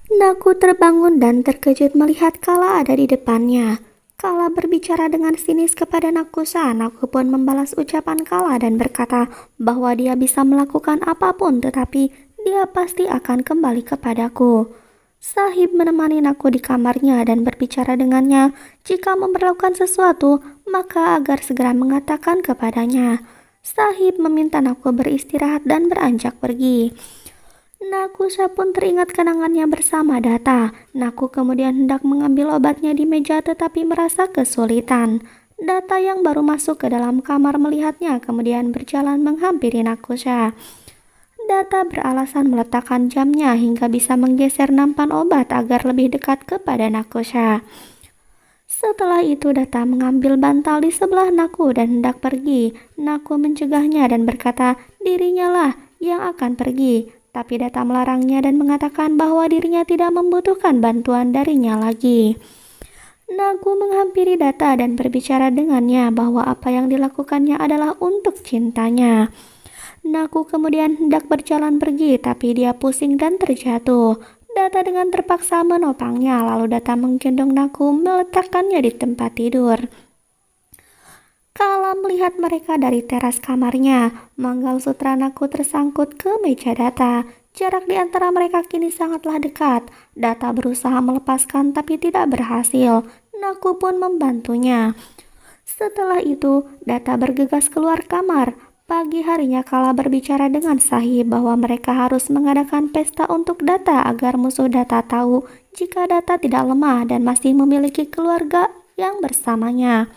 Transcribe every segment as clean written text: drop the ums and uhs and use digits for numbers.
Naku terbangun dan terkejut melihat Kala ada di depannya. Kala berbicara dengan sinis kepada Nakusa. Naku pun membalas ucapan Kala dan berkata bahwa dia bisa melakukan apapun tetapi dia pasti akan kembali kepadaku. Sahib menemani Naku di kamarnya dan berbicara dengannya. Jika memerlukan sesuatu, maka agar segera mengatakan kepadanya. Sahib meminta Naku beristirahat dan beranjak pergi. Nakusa pun teringat kenangannya bersama Data. Naku kemudian hendak mengambil obatnya di meja tetapi merasa kesulitan. Data yang baru masuk ke dalam kamar melihatnya kemudian berjalan menghampiri Nakusa. Data beralasan meletakkan jamnya hingga bisa menggeser nampan obat agar lebih dekat kepada Nakusa. Setelah itu Data mengambil bantal di sebelah Naku dan hendak pergi. Naku mencegahnya dan berkata dirinya lah yang akan pergi. Tapi Data melarangnya dan mengatakan bahwa dirinya tidak membutuhkan bantuan darinya lagi. Naku menghampiri Data dan berbicara dengannya bahwa apa yang dilakukannya adalah untuk cintanya. Naku kemudian hendak berjalan pergi tapi dia pusing dan terjatuh. Data dengan terpaksa menopangnya lalu Data menggendong Naku meletakkannya di tempat tidur. Kala melihat mereka dari teras kamarnya, manggalsutra Naku tersangkut ke meja Data. Jarak di antara mereka kini sangatlah dekat. Data berusaha melepaskan tapi tidak berhasil. Naku pun membantunya. Setelah itu, Data bergegas keluar kamar. Pagi harinya Kala berbicara dengan Sahib bahwa mereka harus mengadakan pesta untuk Data agar musuh Data tahu jika Data tidak lemah dan masih memiliki keluarga yang bersamanya.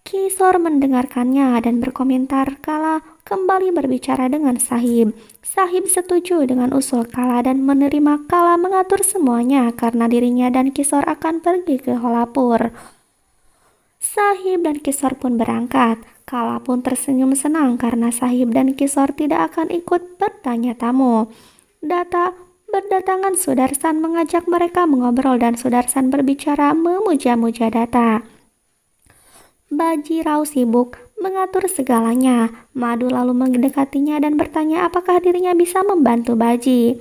Kisor mendengarkannya dan berkomentar Kala kembali berbicara dengan Sahib. Sahib setuju dengan usul Kala dan menerima Kala mengatur semuanya karena dirinya dan Kisor akan pergi ke Holapur. Sahib dan Kisor pun berangkat. Kala pun tersenyum senang karena Sahib dan Kisor tidak akan ikut bertanya tamu. Data berdatangan Sudarsan mengajak mereka mengobrol dan Sudarsan berbicara memuja-muja Data. Baji Rau sibuk mengatur segalanya. Madu lalu mendekatinya dan bertanya apakah dirinya bisa membantu Baji.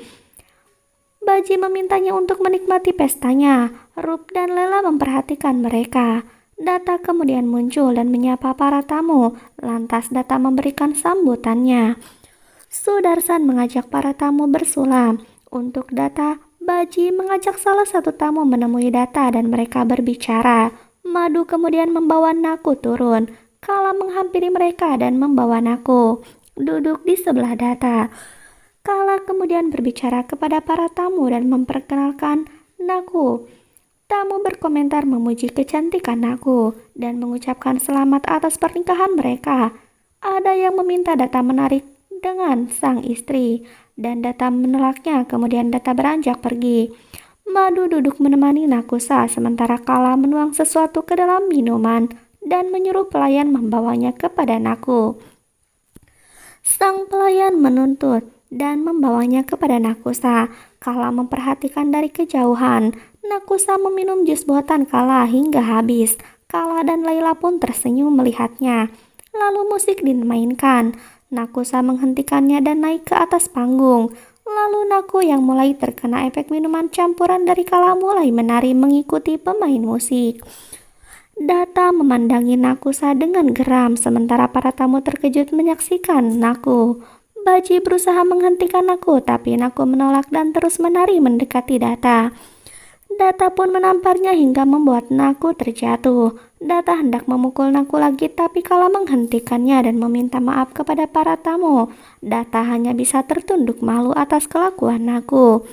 Baji memintanya untuk menikmati pestanya. Rup dan Lela memperhatikan mereka. Data kemudian muncul dan menyapa para tamu. Lantas Data memberikan sambutannya. Sudarsan mengajak para tamu bersulam. Untuk Data, Baji mengajak salah satu tamu menemui Data dan mereka berbicara. Madu kemudian membawa Naku turun. Kala menghampiri mereka dan membawa Naku duduk di sebelah Data. Kala kemudian berbicara kepada para tamu dan memperkenalkan Naku. Tamu berkomentar memuji kecantikan Naku dan mengucapkan selamat atas pernikahan mereka. Ada yang meminta Data menarik dengan sang istri dan Data menolaknya, kemudian Data beranjak pergi. Madu duduk menemani Nakusa sementara Kala menuang sesuatu ke dalam minuman dan menyuruh pelayan membawanya kepada Naku. Sang pelayan menuntut dan membawanya kepada Nakusa. Kala memperhatikan dari kejauhan. Nakusa meminum jus buatan Kala hingga habis. Kala dan Laila pun tersenyum melihatnya. Lalu musik dimainkan. Nakusa menghentikannya dan naik ke atas panggung. Lalu Naku yang mulai terkena efek minuman campuran dari Kala mulai menari mengikuti pemain musik. Data memandangi Nakusa dengan geram sementara para tamu terkejut menyaksikan Naku. Baji berusaha menghentikan Naku tapi Naku menolak dan terus menari mendekati Data. Data pun menamparnya hingga membuat Naku terjatuh. Data hendak memukul Naku lagi tapi Kala menghentikannya dan meminta maaf kepada para tamu. Data hanya bisa tertunduk malu atas kelakuan Naku.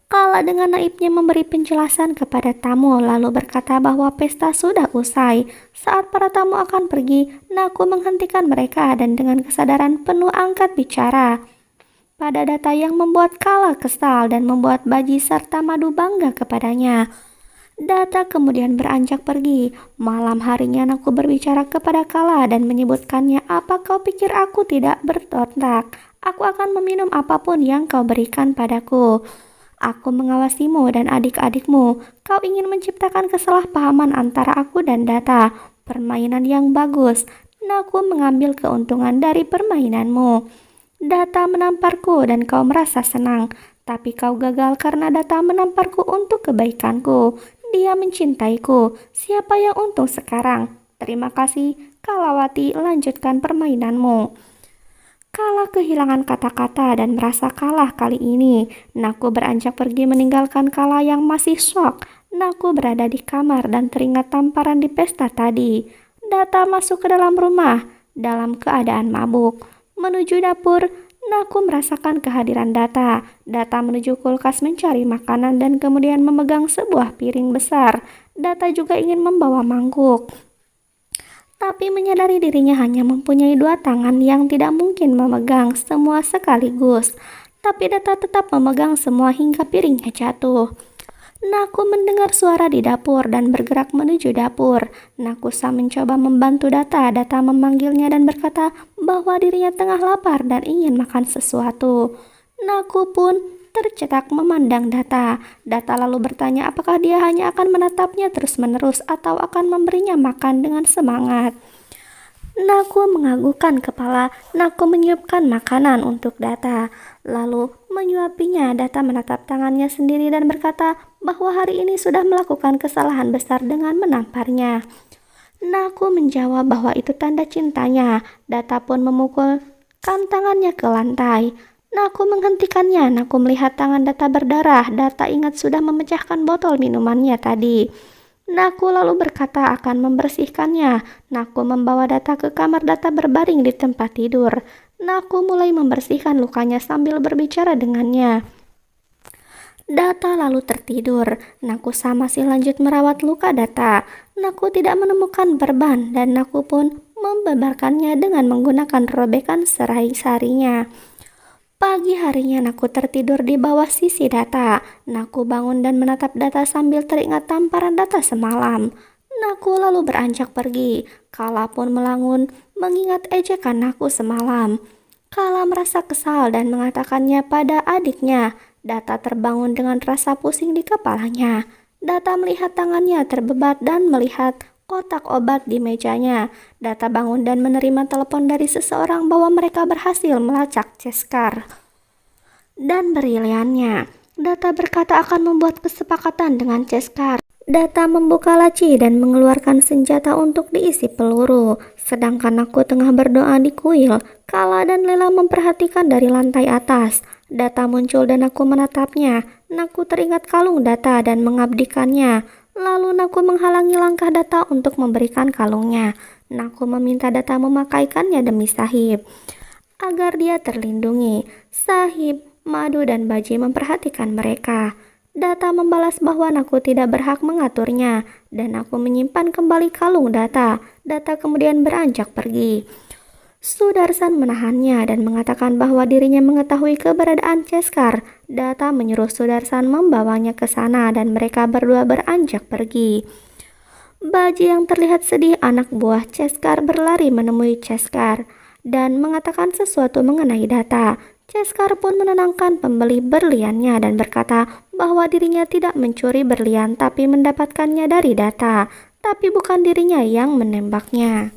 Kala dengan naibnya memberi penjelasan kepada tamu lalu berkata bahwa pesta sudah usai. Saat para tamu akan pergi, Naku menghentikan mereka dan dengan kesadaran penuh angkat bicara pada Data yang membuat Kala kesal dan membuat Baji serta Madu bangga kepadanya. Data kemudian beranjak pergi. Malam harinya Naku berbicara kepada Kala dan menyebutkannya, apa kau pikir aku tidak berontak? Aku akan meminum apapun yang kau berikan padaku. Aku mengawasimu dan adik-adikmu. Kau ingin menciptakan kesalahpahaman antara aku dan Data. Permainan yang bagus. Naku mengambil keuntungan dari permainanmu. Data menamparku dan kau merasa senang. Tapi kau gagal karena Data menamparku untuk kebaikanku. Dia mencintaiku. Siapa yang untung sekarang? Terima kasih, Kalawati, lanjutkan permainanmu. Kala kehilangan kata-kata dan merasa kalah kali ini, Naku beranjak pergi meninggalkan Kala yang masih syok. Naku berada di kamar dan teringat tamparan di pesta tadi. Data masuk ke dalam rumah dalam keadaan mabuk. Menuju dapur, Naku merasakan kehadiran Data. Data menuju kulkas mencari makanan dan kemudian memegang sebuah piring besar. Data juga ingin membawa mangkuk, tapi menyadari dirinya hanya mempunyai dua tangan yang tidak mungkin memegang semua sekaligus. Tapi Data tetap memegang semua hingga piringnya jatuh. Naku mendengar suara di dapur dan bergerak menuju dapur. Nakusa mencoba membantu Data. Data memanggilnya dan berkata bahwa dirinya tengah lapar dan ingin makan sesuatu. Naku pun tercetak memandang Data. Data lalu bertanya apakah dia hanya akan menatapnya terus-menerus atau akan memberinya makan dengan semangat. Naku menganggukkan kepala. Naku menyiapkan makanan untuk Data, lalu menyuapinya. Data menatap tangannya sendiri dan berkata bahwa hari ini sudah melakukan kesalahan besar dengan menamparnya. Naku menjawab bahwa itu tanda cintanya. Data pun memukulkan tangannya ke lantai. Naku menghentikannya. Naku melihat tangan Data berdarah. Data ingat sudah memecahkan botol minumannya tadi. Naku lalu berkata akan membersihkannya. Naku membawa Data ke kamar. Data berbaring di tempat tidur. Naku mulai membersihkan lukanya sambil berbicara dengannya. Data lalu tertidur. Nakusa masih lanjut merawat luka Data. Naku tidak menemukan perban dan Naku pun membeberkannya dengan menggunakan robekan serai-sarinya. Pagi harinya Naku tertidur di bawah sisi Data. Naku bangun dan menatap Data sambil teringat tamparan Data semalam. Naku lalu beranjak pergi. Kala pun melangun mengingat ejekan Naku semalam. Kala merasa kesal dan mengatakannya pada adiknya. Data terbangun dengan rasa pusing di kepalanya. Data melihat tangannya terbebat dan melihat kotak obat di mejanya. Data bangun dan menerima telepon dari seseorang bahwa mereka berhasil melacak Ceskar dan berliannya. Data berkata akan membuat kesepakatan dengan Ceskar. Data membuka laci dan mengeluarkan senjata untuk diisi peluru. Sedangkan aku tengah berdoa di kuil. Kala dan Lela memperhatikan dari lantai atas. Data muncul dan aku menatapnya. Naku teringat kalung Data dan mengabdikannya. Lalu Naku menghalangi langkah Data untuk memberikan kalungnya. Naku meminta Data memakaikannya demi Sahib, agar dia terlindungi. Sahib, Madu dan Baji memperhatikan mereka. Data membalas bahwa Naku tidak berhak mengaturnya, dan aku menyimpan kembali kalung Data. Data kemudian beranjak pergi. Sudarsan menahannya dan mengatakan bahwa dirinya mengetahui keberadaan Ceskar. Data menyuruh Sudarsan membawanya ke sana dan mereka berdua beranjak pergi. Baji yang terlihat sedih, anak buah Ceskar, berlari menemui Ceskar dan mengatakan sesuatu mengenai Data. Ceskar pun menenangkan pembeli berliannya dan berkata bahwa dirinya tidak mencuri berlian tapi mendapatkannya dari Data, tapi bukan dirinya yang menembaknya.